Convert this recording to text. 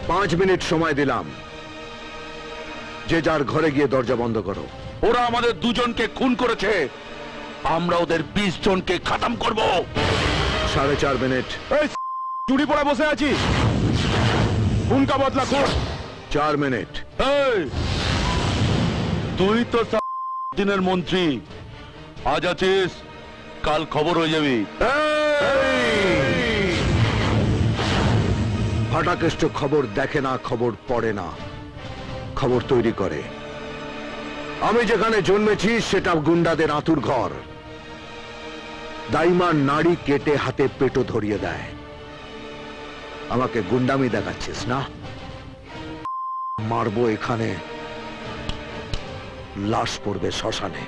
5 minute সময় দিলাম, যে যার ঘরে গিয়ে দরজা বন্ধ করো। ওরা আমাদের দুজনকে খুন করেছে, আমরা ওদের 20 জনকে খতম করব। 4.5 মিনিট। চুরি পড়া বসে আছি, খুনকা বদলা কর। 4 মিনিট। এই, তুই তো দিনের মন্ত্রী, আজ আছিস, কাল খবর হয়ে যাবি। ফাটাকেষ্ট খবর দেখে না, খবর পড়ে না, খবর তৈরি করে। আমি যেখানে জন্মেছি সেটা গুন্ডাদের আঁতুর ঘর। দাইমা নাড়ি কেটে হাতে পেটো ধরিয়ে দেয়। আমাকে গুন্ডামি দেখাচ্ছিস না? মারবো এখানে, লাশ পড়বে শ্মশানে।